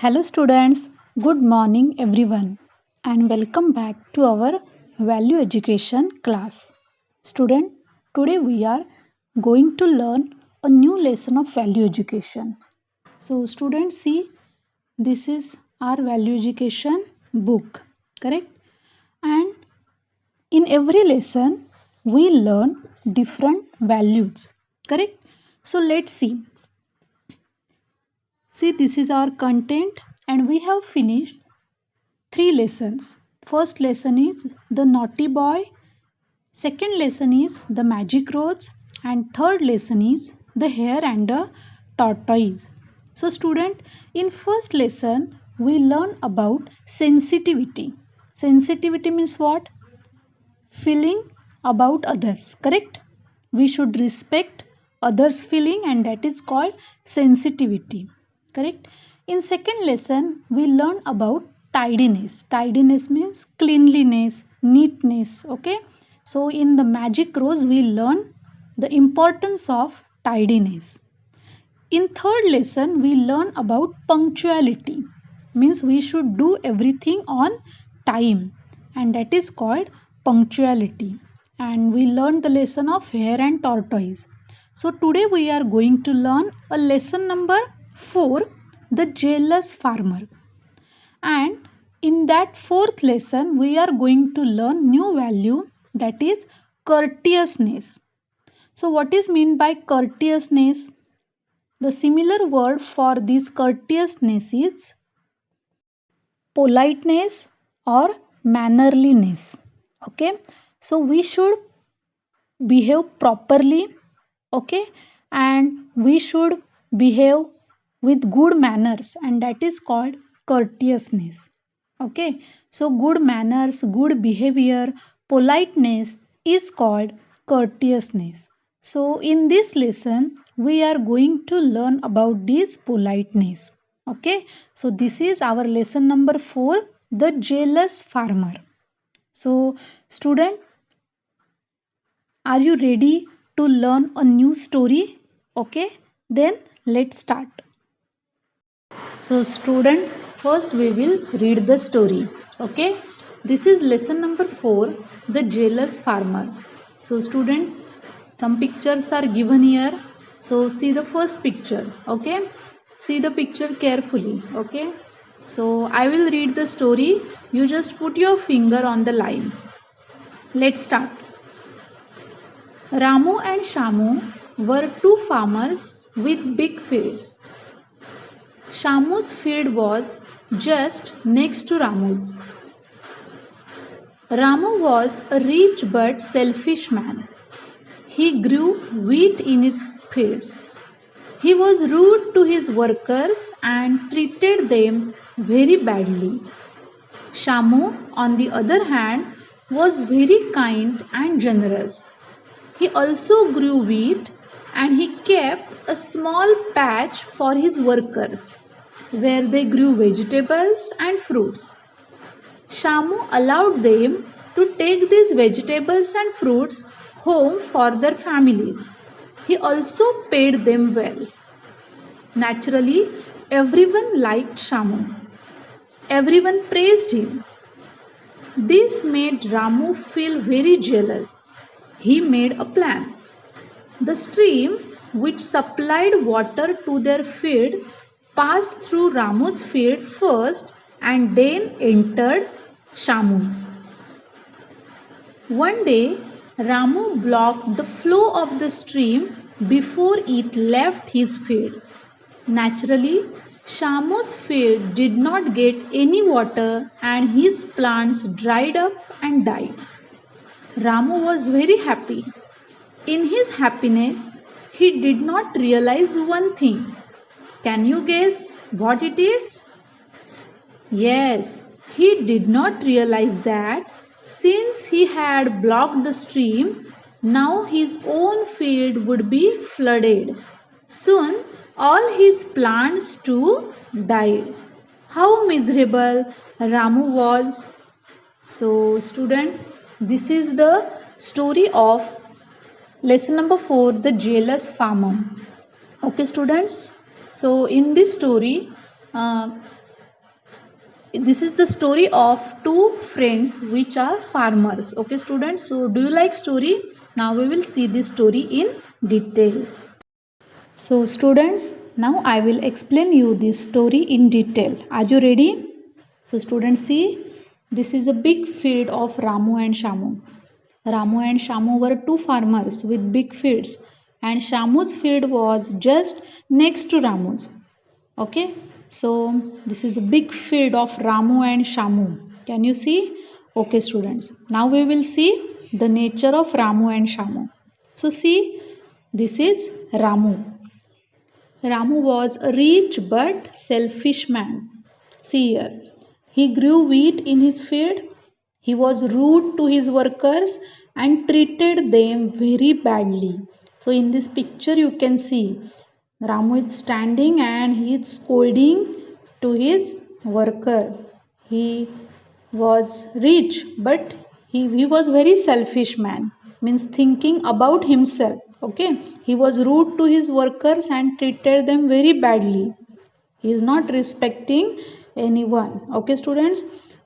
Hello, students. Good morning, everyone, and welcome back to our value education class. Student, today we are going to learn a new lesson of value education. So, students, see, this is our value education book, correct? And in every lesson, we learn different values, correct? So, let's see. See, this is our content, and we have finished three lessons. First lesson is the naughty boy, second lesson is the magic roads, and third lesson is the hare and the tortoise. So student, in first lesson we learn about sensitivity. Sensitivity means what? Feeling about others, correct? We should respect others feeling, and that is called sensitivity, correct? In second lesson we learn about tidiness. Tidiness means cleanliness, neatness, okay? So in the magic rose we learn the importance of tidiness. In third lesson we learn about punctuality, means we should do everything on time, and that is called punctuality. And we learned the lesson of hare and tortoise. So today we are going to learn a lesson number 4, the jealous farmer. And in that fourth lesson we are going to learn new value, that is courteousness. So what is meant by courteousness? The similar word for this courteousness is politeness or mannerliness. Okay, so we should behave properly, okay, and we should behave with good manners, and that is called courteousness. Okay, so good manners, good behavior, politeness is called courteousness. So in this lesson we are going to learn about this politeness. Okay, so this is our lesson number 4, the jealous farmer. So student, are you ready to learn a new story? Okay, then let's start. So student, first we will read the story. Okay, this is lesson number 4, the jealous farmer. So students, some pictures are given here. So see the first picture. Okay, see the picture carefully. Okay, so I will read the story. You just put your finger on the line. Let's start. Ramu and Shamu were two farmers with big fields. Shamu's field was just next to Ramu's. Ramu was a rich but selfish man. He grew wheat in his fields. He was rude to his workers and treated them very badly. Shamu, on the other hand, was very kind and generous. He also grew wheat, and he kept a small patch for his workers where they grew vegetables and fruits. Shamu allowed them to take these vegetables and fruits home for their families. He also paid them well. Naturally, everyone liked Shamu. Everyone praised him. This made Ramu feel very jealous. He made a plan. The stream, which supplied water to their field, passed through Ramu's field first and then entered Shamu's. One day, Ramu blocked the flow of the stream before it left his field. Naturally, Shamu's field did not get any water and his plants dried up and died. Ramu was very happy. In his happiness, he did not realize one thing. Can you guess what it is? Yes, he did not realize that since he had blocked the stream, now his own field would be flooded. Soon, all his plants too died. How miserable Ramu was. So, student, this is the story of lesson number 4, the jealous farmer. Okay, students. So in this story, uh, this is the story of two friends which are farmers. Okay students, so do you like story? Now we will see this story in detail. So students, now I will explain you this story in detail. Are you ready? So students, see, this is a big field of Ramu and Shamu. Ramu and Shamu were two farmers with big fields, and Shamu's field was just next to Ramu's. Okay, so this is a big field of Ramu and Shamu. Can you see? Okay students, now we will see the nature of Ramu and Shamu. So see, this is Ramu. Ramu was a rich but selfish man. See here, he grew wheat in his field. He was rude to his workers and treated them very badly. So in this picture you can see Ramu is standing and he is scolding to his worker. He was rich but he was very selfish man, means thinking about himself. Okay, he was rude to his workers and treated them very badly. He is not respecting anyone. Okay students,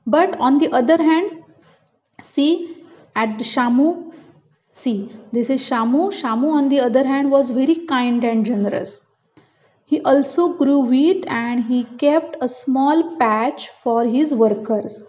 but on the other hand, see at Shamu, see this is Shamu on the other hand was very kind and generous. He also grew wheat and he kept a small patch for his workers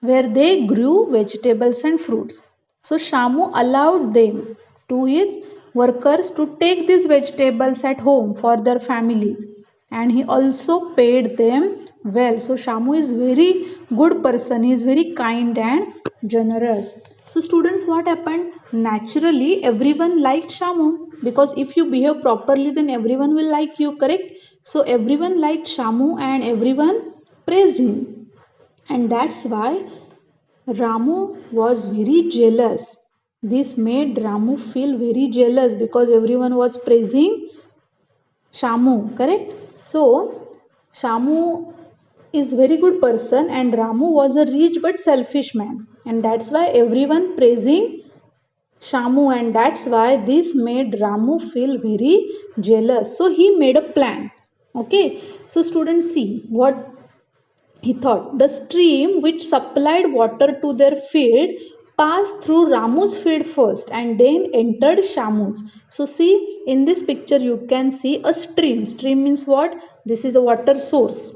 where they grew vegetables and fruits. So Shamu allowed them to his workers to take these vegetables at home for their families, and he also paid them well. So Shamu is very good person. He is very kind and generous. So students, what happened? Naturally, everyone liked Shamu because if you behave properly, then everyone will like you. Correct? So everyone liked Shamu and everyone praised him, and that's why Ramu was very jealous. This made Ramu feel very jealous because everyone was praising Shamu, correct? So, Shamu is very good person and Ramu was a rich but selfish man, and that's why everyone praising Shamu, and that's why this made Ramu feel very jealous. So he made a plan. Okay, so students, see what he thought. The stream which supplied water to their field passed through Ramu's field first and then entered Shamu's. So see in this picture you can see a stream. Stream means what? This is a water source.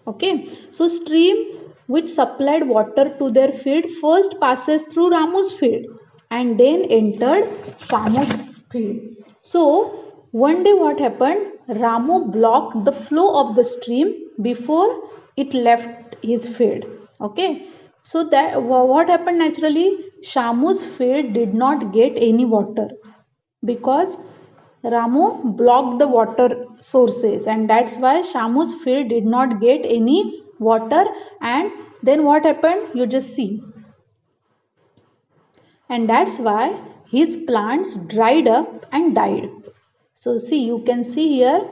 Okay. So stream which supplied water to their field first passes through Ramu's field and then entered Shamu's field. So one day what happened? Ramu blocked the flow of the stream before it left his field. Okay. So that what happened naturally? Shamu's field did not get any water because Ramu blocked the water sources, and that's why Shamu's field did not get any water. And then what happened? You just see, and that's why his plants dried up and died. So see, you can see here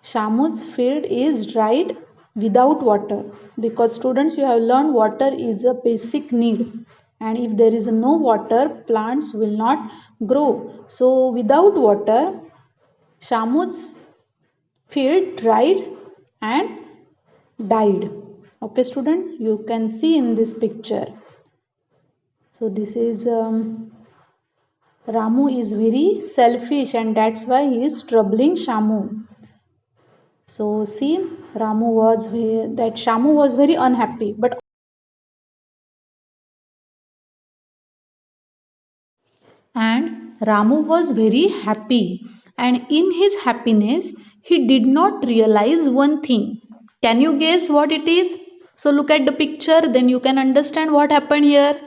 Shamu's field is dried without water because students, you have learned water is a basic need, and if there is no water plants will not grow. So without water Shamu's field dried and died. Okay student, you can see in this picture. So this is Ramu is very selfish and that's why he is troubling Shamu. So see, that Shamu was very unhappy, but and Ramu was very happy, and in his happiness he did not realize one thing. Can you guess what it is? So look at the picture, then you can understand what happened here.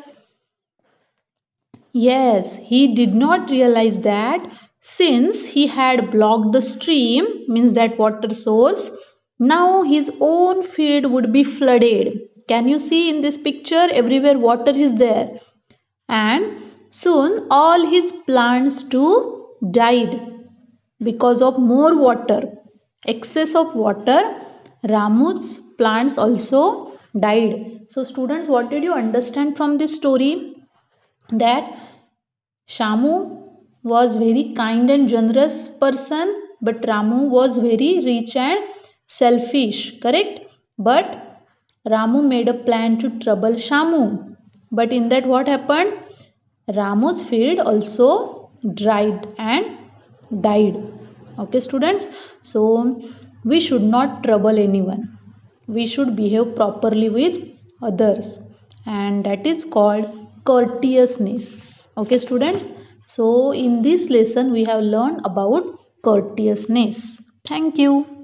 Yes, he did not realize that since he had blocked the stream, means that water source, now his own field would be flooded. Can you see in this picture? Everywhere water is there. And soon all his plants too died because of more water. Excess of water, Ramu's plants also died. So students, what did you understand from this story? That Shamu was very kind and generous person, but Ramu was very rich and selfish, correct? But Ramu made a plan to trouble Shamu. But in that, what happened? Ramu's field also dried and died. Okay, students. So we should not trouble anyone. We should behave properly with others, and that is called courteousness. Okay, students. So in this lesson, we have learned about courteousness. Thank you.